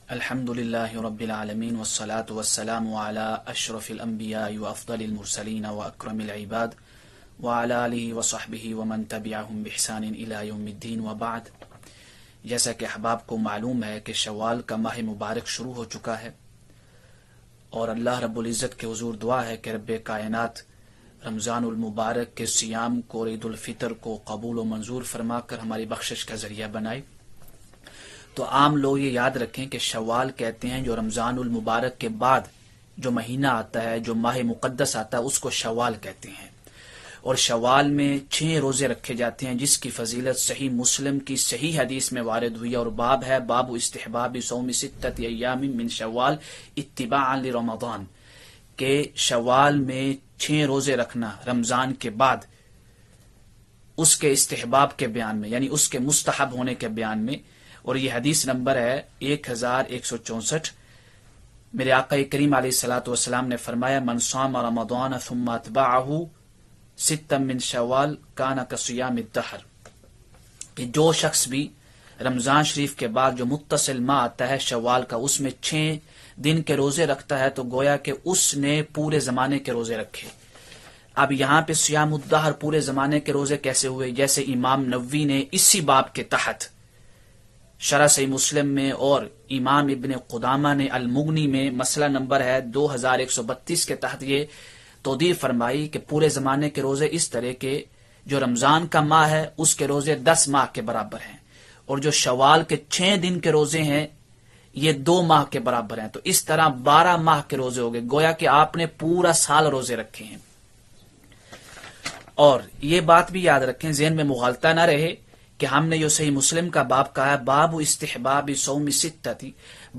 الحمد لله رب العالمين والصلاة والسلام على أشرف الأنبياء وأفضل المرسلين وأكرم العباد وعلى آله وصحبه ومن تبعهم بإحسان إلى يوم الدين وبعد. جیسا کہ احباب کو معلوم ہے کہ شوال کا ماہ مبارک شروع ہو چکا ہے اور اللہ رب العزت کے حضور دعا ہے کہ رب کائنات رمضان المبارک کے صیام کو اور عید الفطر کو قبول و منظور فرما کر ہماری بخشش کا ذریعہ بنائے. تو عام لوگ یہ یاد رکھیں کہ شوال کہتے ہیں جو رمضان المبارک کے بعد جو مہینہ آتا ہے، جو ماہ مقدس آتا ہے، اس کو شوال کہتے ہیں. اور شوال میں 6 روزے رکھے جاتے ہیں جس کی فضیلت صحیح مسلم کی صحیح حدیث میں وارد ہوئی، اور باب ہے باب استحباب صوم 6 ایام من شوال اتباعا لرمضان، کہ شوال میں 6 روزے رکھنا رمضان کے بعد اس کے استحباب کے بیان میں، یعنی اس کے مستحب ہونے کے بیان میں. اور یہ حدیث نمبر ہے 1164. میرے آقا کریم علیہ الصلوۃ والسلام نے فرمایا من صام رمضان ثم اتبعه 6 من شوال کان کصیام الدہر، کہ جو شخص بھی رمضان شریف کے بعد جو متصل ماہ آتا ہے شوال کا، اس میں 6 دن کے روزے رکھتا ہے تو گویا کہ اس نے پورے زمانے کے روزے رکھے. اب یہاں پہ صیام الدہر پورے زمانے کے روزے کیسے ہوئے؟ جیسے امام نووی نے اسی باب کے تحت شرح صحیح مسلم میں اور امام ابن قدامہ نے المغنی میں مسئلہ نمبر ہے 2132 کے تحت یہ توضیح فرمائی کہ پورے زمانے کے روزے اس طرح کے جو رمضان کا ماہ ہے اس کے روزے 10 ماہ کے برابر ہیں، اور جو شوال کے 6 دن کے روزے ہیں یہ 2 ماہ کے برابر ہیں. تو اس طرح 12 ماہ کے روزے ہو گئے، گویا کہ آپ نے پورا سال روزے رکھے ہیں. اور یہ بات بھی یاد رکھیں، ذہن میں مغالطہ نہ رہے کہ ہم نے جو صحیح مسلم کا باب کہا ہے باب استحباب صوم 6،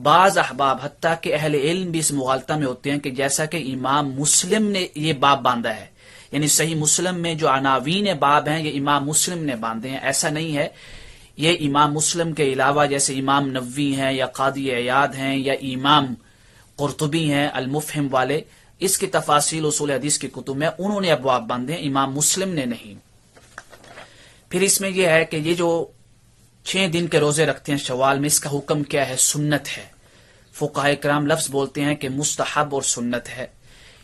بعض احباب حتیٰ کہ اہل علم بھی اس مغالطہ میں ہوتے ہیں کہ جیسا کہ امام مسلم نے یہ باب باندھا ہے، یعنی صحیح مسلم میں جو عناوین باب ہیں یہ امام مسلم نے باندھے ہیں. ایسا نہیں ہے، یہ امام مسلم کے علاوہ جیسے امام نووی ہیں یا قاضی عیاض ہیں یا امام قرطبی ہیں المفہم والے، اس کی تفاصیل اصول حدیث کی کتب میں انہوں نے ابواب باندھے ہیں، امام مسلم نے نہیں. پھر اس میں یہ ہے کہ یہ جو 6 دن کے روزے رکھتے ہیں شوال میں، اس کا حکم کیا ہے؟ سنت ہے. فقہاء کرام لفظ بولتے ہیں کہ مستحب اور سنت ہے.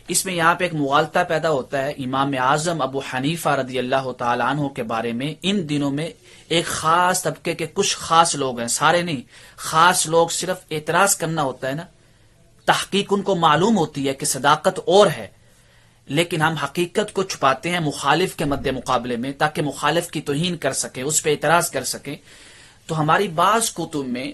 اس میں یہاں پہ ایک مغالطہ پیدا ہوتا ہے. امام اعظم ابو حنیفہ رضی اللہ تعالی عنہ کے بارے میں ان دنوں میں ایک خاص طبقے کے کچھ خاص لوگ ہیں، سارے نہیں، خاص لوگ صرف اعتراض کرنا ہوتا ہے نا، تحقیق ان کو معلوم ہوتی ہے کہ صداقت اور ہے، لیکن ہم حقیقت کو چھپاتے ہیں مخالف کے مد مقابلے میں تاکہ مخالف کی توہین کر سکیں، اس پہ اعتراض کر سکیں. تو ہماری بعض کتب میں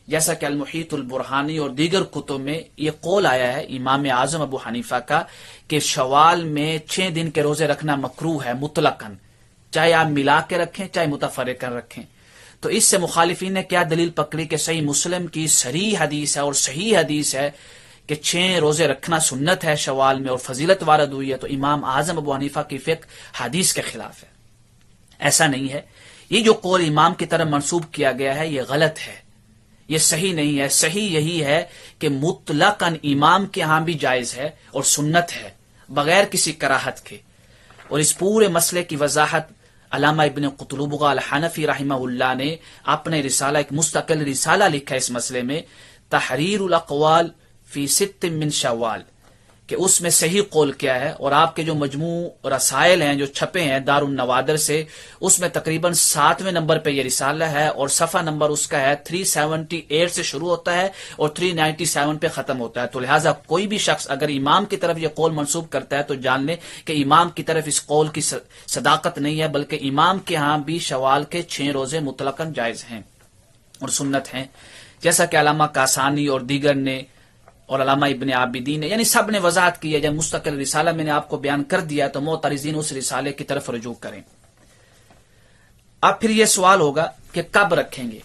جیسا کہ المحیط البرہانی اور دیگر کتب میں یہ قول آیا ہے امام اعظم ابو حنیفہ کا کہ شوال میں 6 دن کے روزے رکھنا مکروہ ہے مطلقاً، چاہے آپ ملا کے رکھیں چاہے متفرقاً رکھیں. تو اس سے مخالفین نے کیا دلیل پکڑی کہ صحیح مسلم کی صریح حدیث ہے اور صحیح حدیث ہے کہ 6 روزے رکھنا سنت ہے شوال میں اور فضیلت وارد ہوئی ہے، تو امام اعظم ابو حنیفہ کی فقہ حدیث کے خلاف ہے. ایسا نہیں ہے، یہ جو قول امام کی طرف منسوب کیا گیا ہے یہ غلط ہے، یہ صحیح نہیں ہے. صحیح یہی ہے کہ مطلقاً امام کے ہاں بھی جائز ہے اور سنت ہے بغیر کسی کراہت کے. اور اس پورے مسئلے کی وضاحت علامہ ابن قطلبغہ الحنفی رحمہ اللہ نے اپنے رسالہ، ایک مستقل رسالہ لکھا اس مسئلے میں، تحریر الاقوال فی 6 من شوال، کہ اس میں صحیح قول کیا ہے. اور آپ کے جو مجموع رسائل ہیں جو چھپے ہیں دار النوادر سے، اس میں تقریباً 7ویں نمبر پہ یہ رسالہ ہے اور صفحہ نمبر اس کا ہے 378 سے شروع ہوتا ہے اور 397 پہ ختم ہوتا ہے. تو لہٰذا کوئی بھی شخص اگر امام کی طرف یہ قول منسوب کرتا ہے تو جان لے کہ امام کی طرف اس قول کی صداقت نہیں ہے، بلکہ امام کے ہاں بھی شوال کے 6 روزے مطلقاً جائز ہیں اور سنت ہیں، جیسا کہ علامہ کاسانی اور دیگر نے اور علامہ ابن عابدین نے، یعنی سب نے وضاحت کی ہے. جب مستقل رسالہ میں نے آپ کو بیان کر دیا تو معترضین اس رسالے کی طرف رجوع کریں. اب پھر یہ سوال ہوگا کہ کب رکھیں گے؟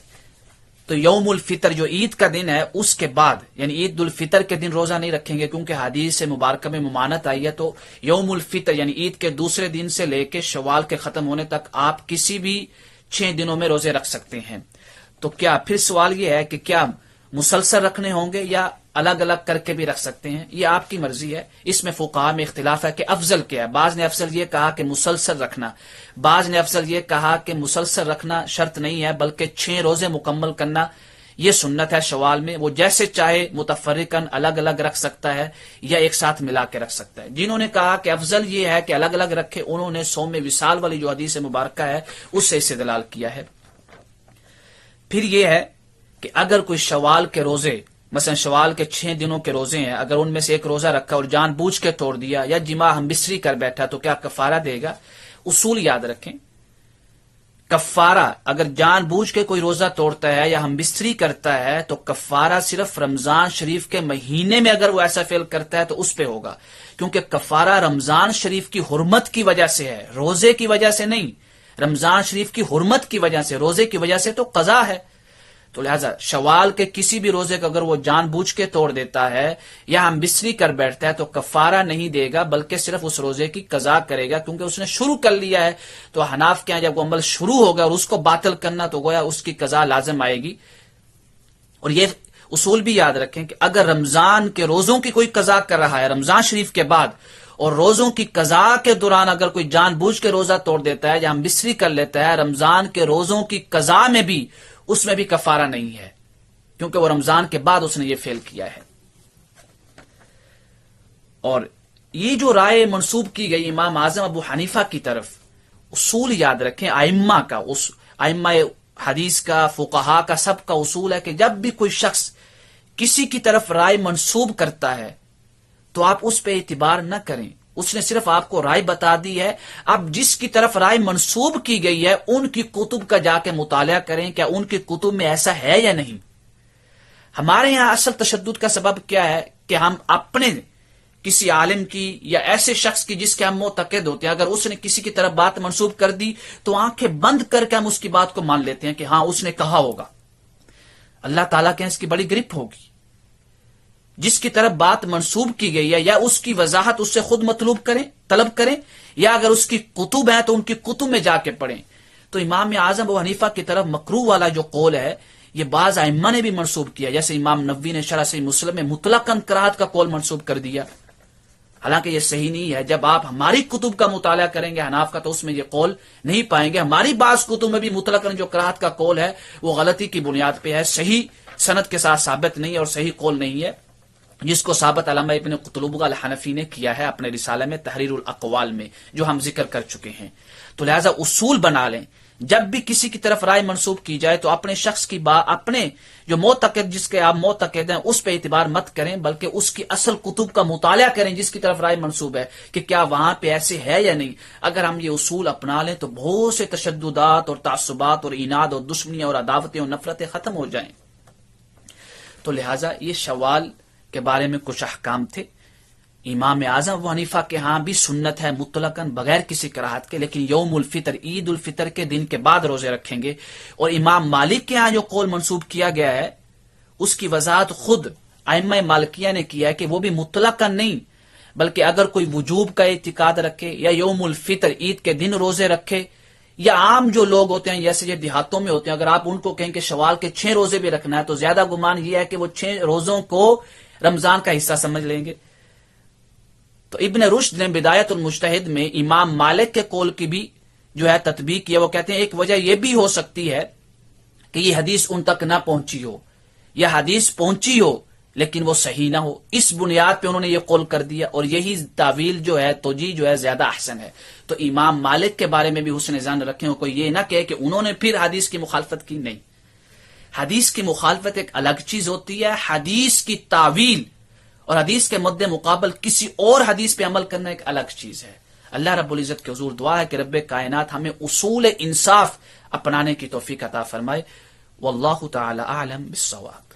تو یوم الفطر جو عید کا دن ہے اس کے بعد، یعنی عید الفطر کے دن روزہ نہیں رکھیں گے کیونکہ حدیث مبارکہ میں ممانعت آئی ہے. تو یوم الفطر یعنی عید کے دوسرے دن سے لے کے شوال کے ختم ہونے تک آپ کسی بھی 6 دنوں میں روزے رکھ سکتے ہیں. تو کیا پھر سوال یہ ہے کہ کیا مسلسل رکھنے ہوں گے یا الگ الگ کر کے بھی رکھ سکتے ہیں؟ یہ آپ کی مرضی ہے. اس میں فقہاء میں اختلاف ہے کہ افضل کیا ہے. بعض نے افضل یہ کہا کہ مسلسل رکھنا، بعض نے افضل یہ کہا کہ مسلسل رکھنا شرط نہیں ہے بلکہ 6 روزے مکمل کرنا یہ سنت ہے شوال میں، وہ جیسے چاہے متفرقاً الگ الگ رکھ سکتا ہے یا ایک ساتھ ملا کے رکھ سکتا ہے۔ جنہوں نے کہا کہ افضل یہ ہے کہ الگ الگ رکھے، انہوں نے صوم وصال والی جو حدیث مبارکہ ہے اس سے استدلال کیا ہے۔ پھر یہ ہے کہ اگر کوئی شوال کے روزے، مثلا شوال کے 6 دنوں کے روزے ہیں، اگر ان میں سے ایک روزہ رکھا اور جان بوجھ کے توڑ دیا یا جماع ہم بستری کر بیٹھا تو کیا کفارہ دے گا؟ اصول یاد رکھیں، کفارہ اگر جان بوجھ کے کوئی روزہ توڑتا ہے یا ہم بستری کرتا ہے تو کفارہ صرف رمضان شریف کے مہینے میں اگر وہ ایسا فعل کرتا ہے تو اس پہ ہوگا، کیونکہ کفارہ رمضان شریف کی حرمت کی وجہ سے ہے، روزے کی وجہ سے نہیں۔ رمضان شریف کی حرمت کی وجہ سے، روزے کی وجہ سے تو قضا ہے۔ تو لہذا شوال کے کسی بھی روزے کو اگر وہ جان بوجھ کے توڑ دیتا ہے یا ہم بستری کر بیٹھتا ہے تو کفارہ نہیں دے گا، بلکہ صرف اس روزے کی قضا کرے گا، کیونکہ اس نے شروع کر لیا ہے۔ تو حناف کے یہاں جب وہ عمل شروع ہوگا اور اس کو باطل کرنا تو گویا اس کی قضا لازم آئے گی۔ اور یہ اصول بھی یاد رکھیں کہ اگر رمضان کے روزوں کی کوئی قضا کر رہا ہے رمضان شریف کے بعد، اور روزوں کی قضا کے دوران اگر کوئی جان بوجھ کے روزہ توڑ دیتا ہے یا ہم بستری کر لیتا ہے، رمضان کے روزوں کی قضا میں بھی اس میں بھی کفارہ نہیں ہے، کیونکہ وہ رمضان کے بعد اس نے یہ فعل کیا ہے۔ اور یہ جو رائے منسوب کی گئی امام اعظم ابو حنیفہ کی طرف، اصول یاد رکھیں ائمہ کا، اس ائمہ حدیث کا، فقہا کا، سب کا اصول ہے کہ جب بھی کوئی شخص کسی کی طرف رائے منسوب کرتا ہے تو آپ اس پہ اعتبار نہ کریں، اس نے صرف آپ کو رائے بتا دی ہے، اب جس کی طرف رائے منسوب کی گئی ہے ان کی کتب کا جا کے مطالعہ کریں، کیا ان کی کتب میں ایسا ہے یا نہیں۔ ہمارے یہاں اصل تشدد کا سبب کیا ہے کہ ہم اپنے کسی عالم کی یا ایسے شخص کی جس کے ہم معتقد ہوتے ہیں، اگر اس نے کسی کی طرف بات منسوب کر دی تو آنکھیں بند کر کے ہم اس کی بات کو مان لیتے ہیں کہ ہاں اس نے کہا ہوگا۔ اللہ تعالیٰ کے اس کی بڑی گرفت ہوگی۔ جس کی طرف بات منسوب کی گئی ہے یا اس کی وضاحت اس سے خود طلب کریں یا اگر اس کی کتب ہیں تو ان کی کتب میں جا کے پڑھیں۔ تو امام اعظم ابو حنیفہ کی طرف مکروہ والا جو قول ہے یہ بعض ائمہ نے بھی منسوب کیا، جیسے امام نووی نے شرح صحیح مسلم میں مطلقاً کراہت کا قول منسوب کر دیا، حالانکہ یہ صحیح نہیں ہے۔ جب آپ ہماری کتب کا مطالعہ کریں گے حناف کا تو اس میں یہ قول نہیں پائیں گے۔ ہماری بعض کتب میں بھی مطلقاً جو کراہت کا قول ہے وہ غلطی کی بنیاد پہ ہے، صحیح سند کے ساتھ ثابت نہیں ہے اور صحیح قول نہیں ہے، جس کو ثابت علامہ ابن قطلبہ الحنفی نے کیا ہے اپنے رسالے میں تحریر الاقوال میں، جو ہم ذکر کر چکے ہیں۔ تو لہذا اصول بنا لیں، جب بھی کسی کی طرف رائے منسوب کی جائے تو اپنے شخص کی بات، اپنے جو معتقد جس کے آپ معتقد ہیں اس پہ اعتبار مت کریں، بلکہ اس کی اصل کتب کا مطالعہ کریں جس کی طرف رائے منسوب ہے کہ کیا وہاں پہ ایسے ہے یا نہیں۔ اگر ہم یہ اصول اپنا لیں تو بہت سے تشددات اور تعصبات اور اناد اور دشمنیاں اور عداوتیں اور نفرتیں ختم ہو جائیں۔ تو لہذا یہ شوال کے بارے میں کچھ احکام تھے۔ امام اعظم ابو حنیفہ کے ہاں بھی سنت ہے مطلقاً بغیر کسی کراہت کے، لیکن یوم الفطر عید الفطر کے دن کے بعد روزے رکھیں گے۔ اور امام مالک کے ہاں جو قول منسوب کیا گیا ہے اس کی وضاحت خود ائمہ مالکیہ نے کیا ہے کہ وہ بھی مطلقاً نہیں، بلکہ اگر کوئی وجوب کا اعتقاد رکھے یا یوم الفطر عید کے دن روزے رکھے، یا عام جو لوگ ہوتے ہیں جیسے یہ دیہاتوں میں ہوتے ہیں، اگر آپ ان کو کہیں کہ شوال کے 6 روزے بھی رکھنا ہے تو زیادہ گمان یہ ہے کہ وہ 6 روزوں کو رمضان کا حصہ سمجھ لیں گے۔ تو ابن رشد نے بدایت المجتہد میں امام مالک کے قول کی بھی جو ہے تطبیق کیا۔ وہ کہتے ہیں ایک وجہ یہ بھی ہو سکتی ہے کہ یہ حدیث ان تک نہ پہنچی ہو یا حدیث پہنچی ہو لیکن وہ صحیح نہ ہو، اس بنیاد پہ انہوں نے یہ قول کر دیا، اور یہی تعویل جو ہے توجیہ جو ہے زیادہ احسن ہے۔ تو امام مالک کے بارے میں بھی حسن ظن رکھیں، کوئی یہ نہ کہے کہ انہوں نے پھر حدیث کی مخالفت کی، نہیں۔ حدیث کی مخالفت ایک الگ چیز ہوتی ہے، حدیث کی تعویل اور حدیث کے مد مقابل کسی اور حدیث پہ عمل کرنا ایک الگ چیز ہے۔ اللہ رب العزت کے حضور دعا ہے کہ رب کائنات ہمیں اصول انصاف اپنانے کی توفیق عطا فرمائے۔ واللہ تعالی اعلم بالصواب۔